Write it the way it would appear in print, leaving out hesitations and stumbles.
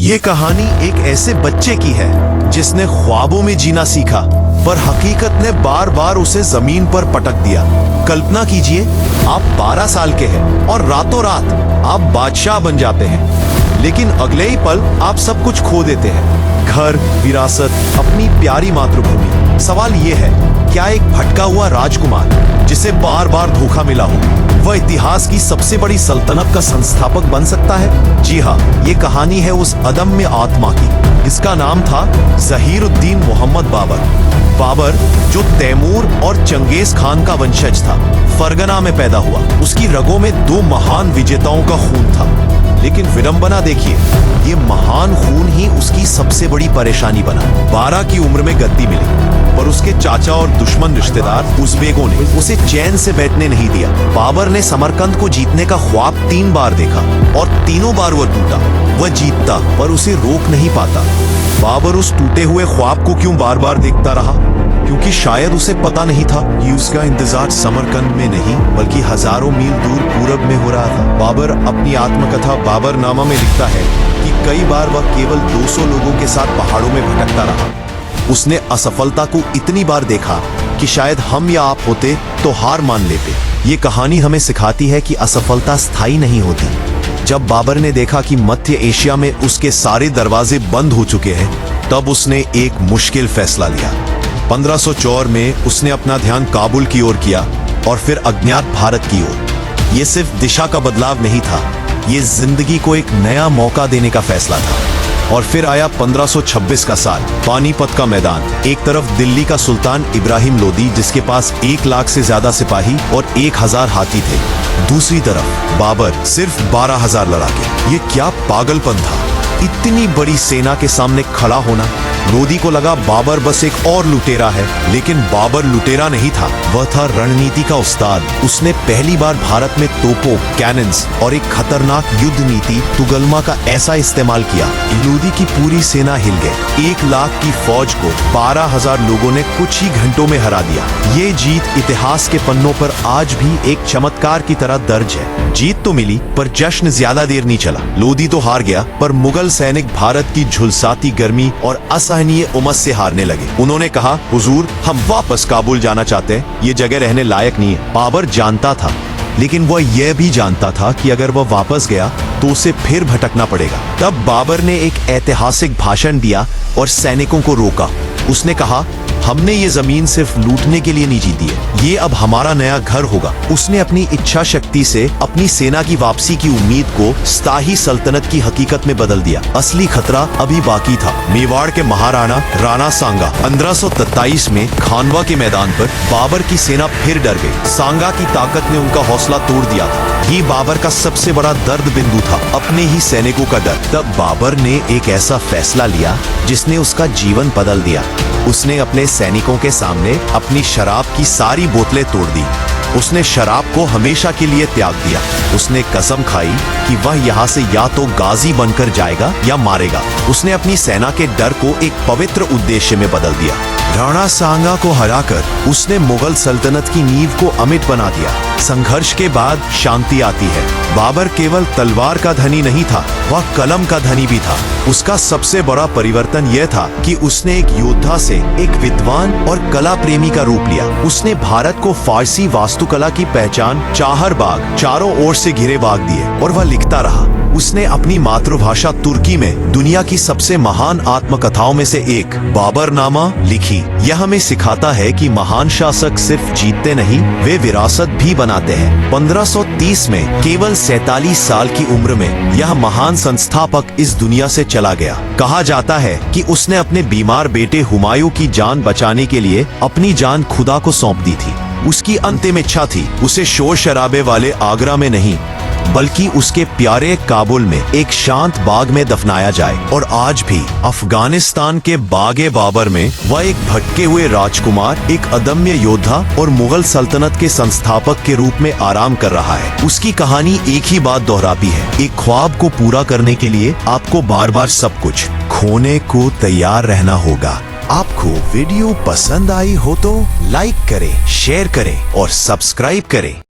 ये कहानी एक ऐसे बच्चे की है जिसने ख्वाबों में जीना सीखा, पर हकीकत ने बार बार उसे जमीन पर पटक दिया। कल्पना कीजिए, आप 12 साल के हैं और रातों रात आप बादशाह बन जाते हैं, लेकिन अगले ही पल आप सब कुछ खो देते हैं। घर, विरासत, अपनी प्यारी मातृभूमि। सवाल ये है, क्या एक भटका हुआ राजकुमार जिसे बार बार धोखा मिला हो, वह इतिहास की सबसे बड़ी सल्तनत का संस्थापक बन सकता है? जी हाँ, ये कहानी है उस अदम्य आत्मा की। इसका नाम था ज़हीरुद्दीन मोहम्मद बाबर। बाबर जो तैमूर और चंगेज खान का वंशज था, फरगना में पैदा हुआ। उसकी रगों में दो महान विजेताओं का खून था, लेकिन विडंबना देखिए, ये महान खून ही उसकी सबसे बड़ी परेशानी बना। 12 की उम्र में गद्दी मिली, पर उसके चाचा और दुश्मन रिश्तेदार उज़्बेकों ने उसे चैन से बैठने नहीं दिया। बाबर ने समरकंद को जीतने का ख्वाब 3 बार देखा और तीनों बार वह टूटा। वह जीतता पर उसे रोक नहीं पाता। बाबर उस टूटे हुए ख्वाब को क्यों बार बार देखता रहा? क्योंकि शायद उसे पता नहीं था कि उसका इंतजार समरकंद में नहीं बल्कि हजारों मील दूर पूरब में हो रहा था। बाबर अपनी आत्मकथा बाबरनामा में लिखता है कि कई बार वह केवल 200 लोगों के साथ पहाड़ों में भटकता रहा। उसने असफलता को इतनी बार देखा कि शायद हम या आप होते तो हार मान लेते। ये कहानी हमें सिखाती है कि असफलता स्थायी नहीं होती। जब बाबर ने देखा कि मध्य एशिया में उसके सारे दरवाजे बंद हो चुके हैं, तब उसने एक मुश्किल फैसला लिया। 1504 में उसने अपना ध्यान काबुल की ओर किया और फिर अज्ञात भारत की ओर। यह सिर्फ दिशा का बदलाव नहीं था, ये जिंदगी को एक नया मौका देने का फैसला था। और फिर आया 1526 का साल, पानीपत का मैदान। एक तरफ दिल्ली का सुल्तान इब्राहिम लोदी, जिसके पास 1 लाख से ज्यादा सिपाही और 1000 हाथी थे। दूसरी तरफ बाबर सिर्फ 12,000 लड़ाके। ये क्या पागलपन था, इतनी बड़ी सेना के सामने खड़ा होना। लोदी को लगा बाबर बस एक और लुटेरा है, लेकिन बाबर लुटेरा नहीं था, वह था रणनीति का उस्ताद। उसने पहली बार भारत में तोपों, कैनन्स और एक खतरनाक युद्ध नीति तुगलमा का ऐसा इस्तेमाल किया, लोदी की पूरी सेना हिल गई। 1 लाख की फौज को 12,000 लोगों ने कुछ ही घंटों में हरा दिया। ये जीत इतिहास के पन्नों पर आज भी एक चमत्कार की तरह दर्ज है। जीत तो मिली, पर जश्न ज्यादा देर नहीं चला। लोदी तो हार गया, पर मुगल सैनिक भारत की झुलसाती गर्मी और असहनीय उमस से हारने लगे। उन्होंने कहा, हुजूर, हम वापस काबुल जाना चाहते हैं, ये जगह रहने लायक नहीं है। बाबर जानता था, लेकिन वह यह भी जानता था कि अगर वह वापस गया तो उसे फिर भटकना पड़ेगा। तब बाबर ने एक ऐतिहासिक भाषण दिया और सैनिकों को रोका। उसने कहा, हमने ये जमीन सिर्फ लूटने के लिए नहीं जीती है, ये अब हमारा नया घर होगा। उसने अपनी इच्छा शक्ति से अपनी सेना की वापसी की उम्मीद को स्थायी सल्तनत की हकीकत में बदल दिया। असली खतरा अभी बाकी था। मेवाड़ के महाराणा राणा सांगा 1523 में खानवा के मैदान पर बाबर की सेना फिर डर गई। सांगा की ताकत ने उनका हौसला तोड़ दिया था। ये बाबर का सबसे बड़ा दर्द बिंदु था, अपने ही सैनिकों का डर। तब बाबर ने एक ऐसा फैसला लिया जिसने उसका जीवन बदल दिया। उसने अपने सैनिकों के सामने अपनी शराब की सारी बोतलें तोड़ दी। उसने शराब को हमेशा के लिए त्याग दिया। उसने कसम खाई कि वह यहाँ से या तो गाजी बनकर जाएगा या मारेगा। उसने अपनी सेना के डर को एक पवित्र उद्देश्य में बदल दिया। राणा सांगा को हराकर उसने मुगल सल्तनत की नींव को अमिट बना दिया। संघर्ष के बाद शांति आती है। बाबर केवल तलवार का धनी नहीं था, वह कलम का धनी भी था। उसका सबसे बड़ा परिवर्तन यह था कि उसने एक योद्धा से एक विद्वान और कला प्रेमी का रूप लिया। उसने भारत को फारसी वास्तुकला की पहचान चाहर बाग, चारों ओर से घिरे बाग दिए, और वह लिखता रहा। उसने अपनी मातृभाषा तुर्की में दुनिया की सबसे महान आत्मकथाओं में से एक बाबरनामा लिखी। यह हमें सिखाता है कि महान शासक सिर्फ जीतते नहीं, वे विरासत भी बनाते हैं। 1530 में केवल 47 साल की उम्र में यह महान संस्थापक इस दुनिया से चला गया। कहा जाता है कि उसने अपने बीमार बेटे हुमायूं की जान बचाने के लिए अपनी जान खुदा को सौंप दी थी। उसकी अंतिम इच्छा थी उसे शोर शराबे वाले आगरा में नहीं, बल्कि उसके प्यारे काबुल में एक शांत बाग में दफनाया जाए। और आज भी अफगानिस्तान के बागे बाबर में वह एक भटके हुए राजकुमार, एक अदम्य योद्धा और मुगल सल्तनत के संस्थापक के रूप में आराम कर रहा है। उसकी कहानी एक ही बात दोहराती है, एक ख्वाब को पूरा करने के लिए आपको बार बार सब कुछ खोने को तैयार रहना होगा। आपको वीडियो पसंद आई हो तो लाइक करें, शेयर करें और सब्सक्राइब करें।